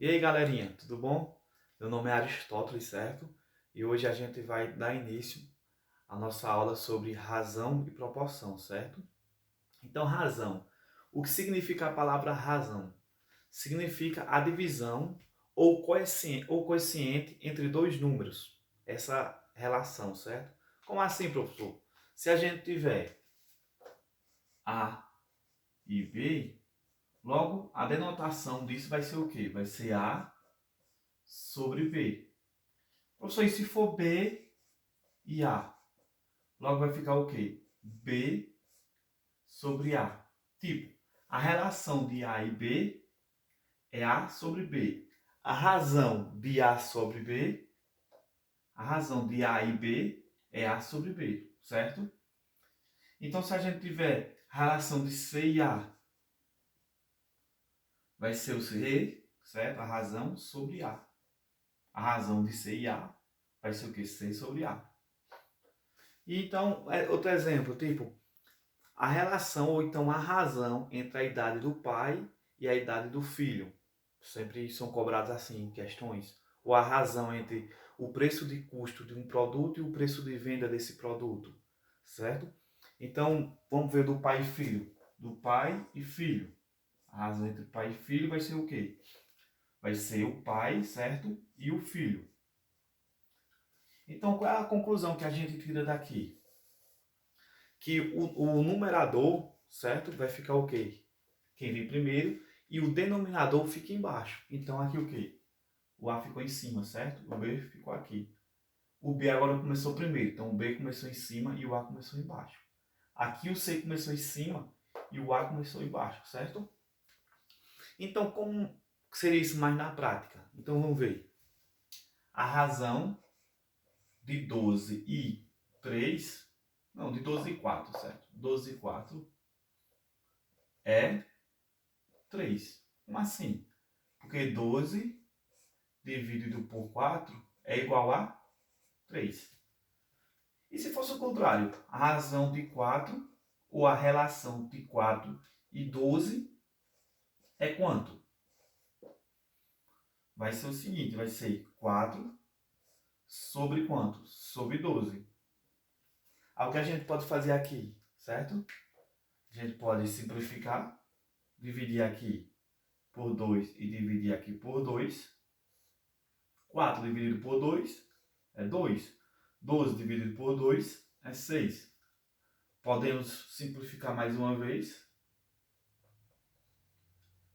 E aí, galerinha, tudo bom? Meu nome é Aristóteles, certo? E hoje a gente vai dar início à nossa aula sobre razão e proporção, certo? Então, razão. O que significa a palavra razão? Significa a divisão ou coeficiente entre dois números. Essa relação, certo? Como assim, professor? Se a gente tiver A e B, logo a denotação disso vai ser o quê? Vai ser A sobre B. Professor, e se for B e A? Logo vai ficar o quê? B sobre A. Tipo, a relação de A e B é A sobre B. A razão de A sobre B, a razão de A e B é A sobre B, certo? Então, se a gente tiver a relação de C e A, vai ser o C, certo? A razão sobre A. A razão de C e A vai ser o quê? C sobre A. E então, outro exemplo, tipo, a relação ou então a razão entre a idade do pai e a idade do filho. Sempre são cobradas assim questões. Ou a razão entre o preço de custo de um produto e o preço de venda desse produto, certo? Então, vamos ver do pai e filho. Do pai e filho. A razão entre pai e filho vai ser o quê? Vai ser o pai, certo? E o filho. Então, qual é a conclusão que a gente tira daqui? Que o numerador, certo? Vai ficar o quê? Quem vem primeiro, e o denominador fica embaixo. Então aqui o quê? O A ficou em cima, certo? O B ficou aqui. O B agora começou primeiro, então o B começou em cima e o A começou embaixo. Aqui o C começou em cima e o A começou embaixo, certo? Então como seria isso mais na prática? Então vamos ver. A razão de 12 e 3, não, de 12 e 4, certo? 12 e 4 é 3. Como assim? Porque 12 dividido por 4 é igual a 3. E se fosse o contrário? A razão de 4 ou a relação de 4 e 12 é quanto? Vai ser o seguinte, vai ser 4 sobre quanto? Sobre 12. Algo que a gente pode fazer aqui, certo? A gente pode simplificar, dividir aqui por 2 e dividir aqui por 2. 4 dividido por 2 é 2. 12 dividido por 2 é 6. Podemos simplificar mais uma vez,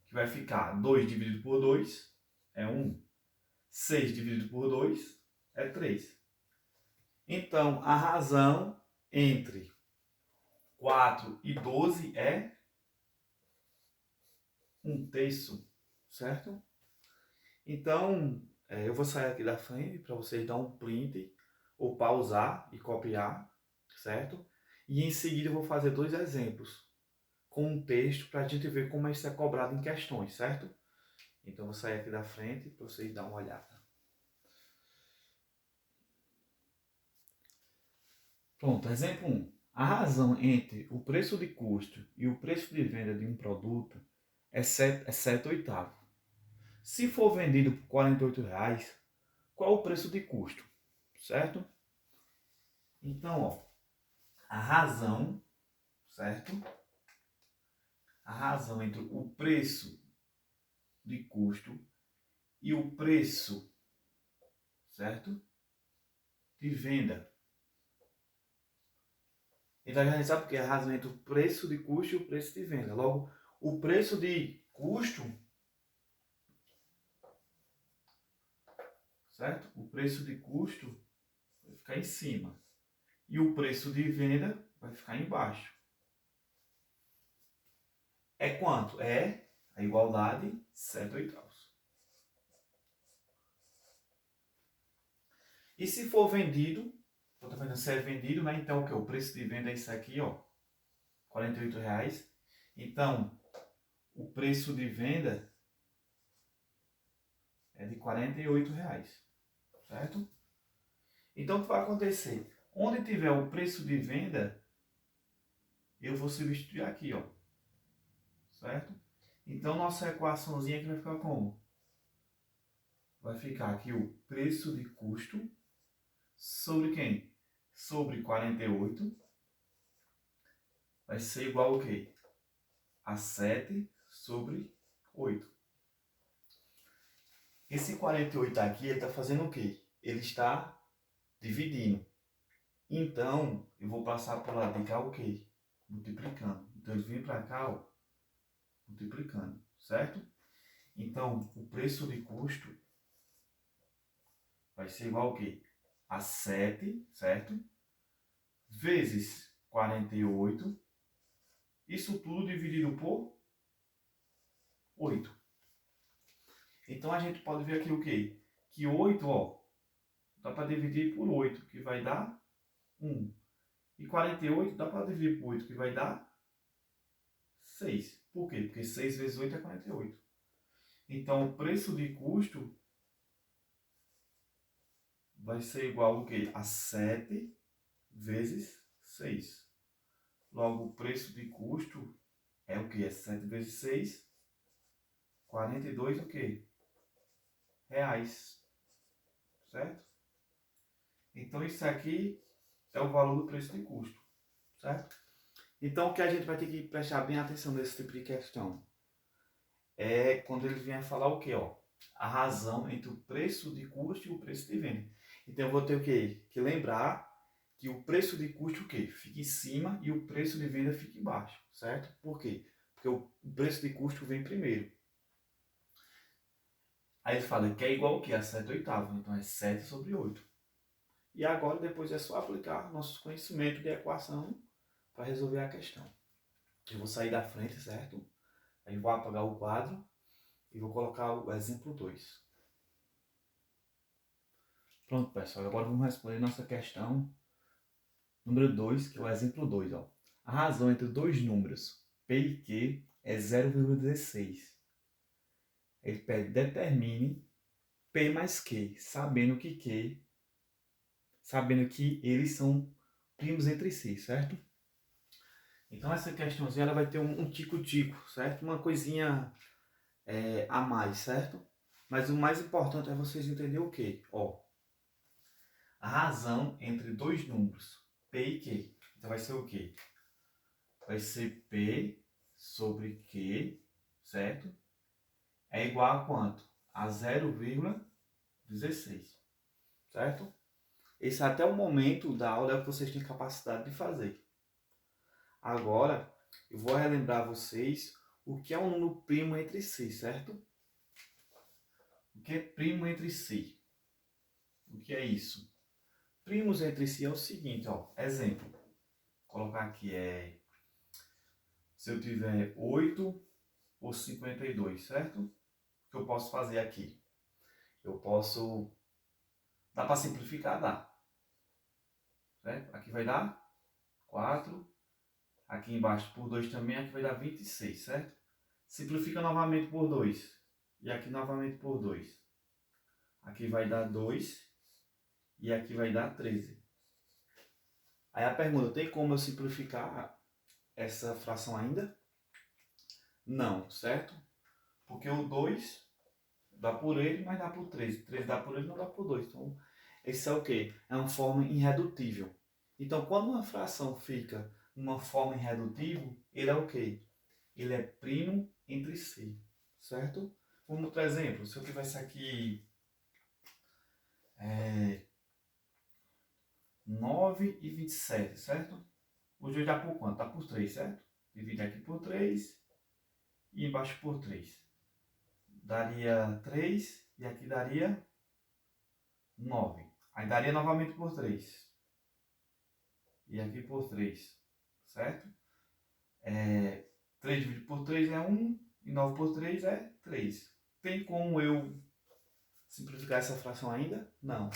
que vai ficar 2 dividido por 2 é 1. 6 dividido por 2 é 3. Então, a razão entre 4 e 12 é 1/3, certo? Então, eu vou sair aqui da frente para vocês dar um print ou pausar e copiar, certo? E em seguida eu vou fazer dois exemplos com um texto para a gente ver como isso é cobrado em questões, certo? Então, eu vou sair aqui da frente para vocês darem uma olhada. Pronto, exemplo 1. A razão entre o preço de custo e o preço de venda de um produto é 7 oitavos. Se for vendido por R$ 48, qual o preço de custo? Certo? Então, ó, a razão, certo? A razão entre o preço de custo e o preço, certo? De venda. Então a gente sabe que é a razão entre o preço de custo e o preço de venda. Logo, o preço de custo, certo? O preço de custo vai ficar em cima. E o preço de venda vai ficar embaixo. É quanto? É a igualdade 7 oitavos. E se for vendido, estou vendo se é vendido, né? Então o que? O preço de venda é isso aqui, ó. R$ 48. Então, o preço de venda é de R$ 48, certo? Então, o que vai acontecer? Onde tiver o preço de venda, eu vou substituir aqui, ó. Certo? Então, nossa equaçãozinha aqui vai ficar como? vai ficar aqui o preço de custo sobre quem? Sobre 48 vai ser igual ao quê? A 7 sobre 8. Esse 48 aqui, ele está fazendo o quê? Ele está dividindo. Então, eu vou passar para o lado de cá o quê? Multiplicando. Então, ele vem para cá, ó, multiplicando, certo? Então, o preço de custo vai ser igual ao quê? A 7, certo? Vezes 48. Isso tudo dividido por 8. Então, a gente pode ver aqui o quê? Que 8, ó, dá para dividir por 8, que vai dar 1. E 48 dá para dividir por 8, que vai dar 6. Por quê? Porque 6 vezes 8 é 48. Então, o preço de custo vai ser igual ao quê? A 7 vezes 6. Logo, o preço de custo é o quê? É 7 vezes 6, 42 o quê? Reais. Certo? Então, isso aqui é o valor do preço de custo. Certo? Então, o que a gente vai ter que prestar bem atenção nesse tipo de questão é quando ele vier falar o quê? Ó, a razão entre o preço de custo e o preço de venda. Então, eu vou ter o quê? Que lembrar que o preço de custo o quê? Fica em cima e o preço de venda fica embaixo, certo? Por quê? Porque o preço de custo vem primeiro. Aí ele fala que é igual ao quê? A 7 oitavos. Então, é 7 sobre 8. E agora, depois é só aplicar nossos conhecimentos de equação para resolver a questão. Eu vou sair da frente, certo? Aí vou apagar o quadro e vou colocar o exemplo 2. Pronto, pessoal. Agora vamos responder nossa questão número 2, que é o exemplo 2. Ó. A razão entre dois números P e Q é 0,16. Ele pede determine P mais Q, sabendo que eles são primos entre si, certo? Então essa questãozinha ela vai ter um tico-tico, certo? Uma coisinha a mais, certo? Mas o mais importante é vocês entenderem o quê? Ó, a razão entre dois números, P e Q. Então vai ser o quê? Vai ser P sobre Q, certo? É igual a quanto? A 0,16, certo? Esse até o momento da aula é o que vocês têm capacidade de fazer. Agora, eu vou relembrar vocês o que é um número primo entre si, certo? O que é primo entre si? O que é isso? Primos entre si é o seguinte, ó. Exemplo. Vou colocar aqui se eu tiver 8 por 52, certo? O que eu posso fazer aqui? Eu posso... Dá para simplificar? Dá. Certo? Aqui vai dar 4. Aqui embaixo por 2 também, aqui vai dar 26, certo? Simplifica novamente por 2. E aqui novamente por 2. Aqui vai dar 2. E aqui vai dar 13. Aí a pergunta, tem como eu simplificar essa fração ainda? Não, certo? Porque o 2 dá por ele, mas dá por 13. 13 dá por ele, não dá por 2. Então, esse é o quê? É uma forma irredutível. Então, quando uma fração fica numa forma irredutível, ele é o quê? Ele é primo entre si, certo? Vamos outro exemplo. Se eu tivesse aqui 9 e 27, certo? O 2 dá por quanto? Dá por 3, certo? Divide aqui por 3 e embaixo por 3. Daria 3 e aqui daria 9. Aí daria novamente por 3. E aqui por 3, certo? 3 dividido por 3 é 1 e 9 por 3 é 3. Tem como eu simplificar essa fração ainda? Não.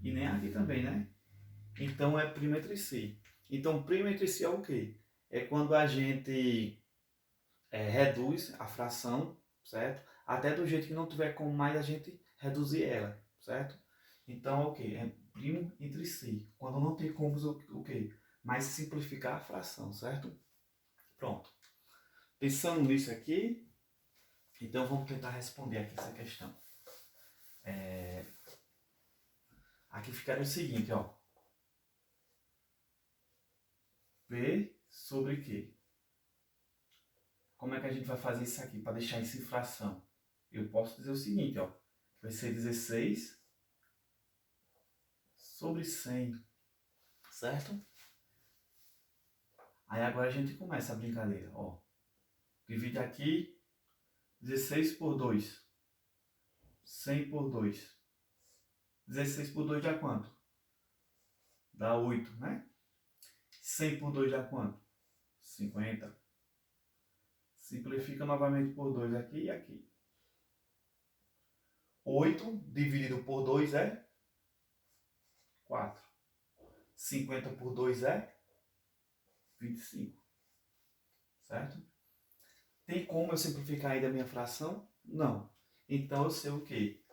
E nem aqui também, né? Então é primo entre si. Então primo entre si é o quê? É quando a gente reduz a fração, certo? Até do jeito que não tiver como mais a gente reduzir ela, certo? Então é o quê? É primo entre si. Quando não tem como o quê? Mais simplificar a fração, certo? Pronto. Pensando nisso aqui, então vamos tentar responder aqui essa questão. Aqui ficaria o seguinte, ó. P sobre Q. Como é que a gente vai fazer isso aqui para deixar isso em fração? Eu posso dizer o seguinte, ó. Vai ser 16 sobre 100, certo? Aí agora a gente começa a brincadeira, ó. Divide aqui 16 por 2. 100 por 2. 16 por 2 dá quanto? Dá 8, né? 100 por 2 dá quanto? 50. Simplifica novamente por 2 aqui e aqui. 8 dividido por 2 é 4. 50 por 2 é 25. Certo? Tem como eu simplificar ainda a minha fração? Não. Então eu sei o quê?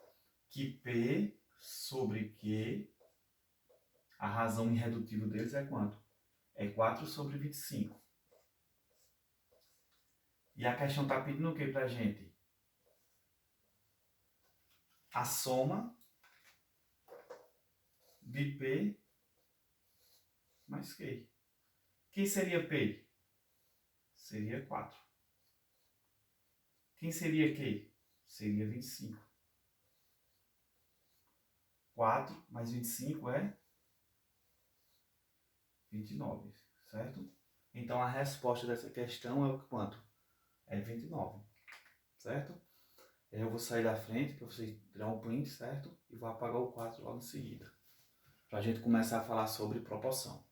Que P sobre Q, a razão irredutível deles é quanto? É 4 sobre 25. E a questão está pedindo o que pra gente? A soma de P mais Q. Quem seria P? Seria 4. Quem seria Q? Seria 25. 4 mais 25 é 29, certo? Então a resposta dessa questão é o quanto? É 29, certo? Eu vou sair da frente para vocês tirar um print, certo? E vou apagar o 4 logo em seguida. Para a gente começar a falar sobre proporção.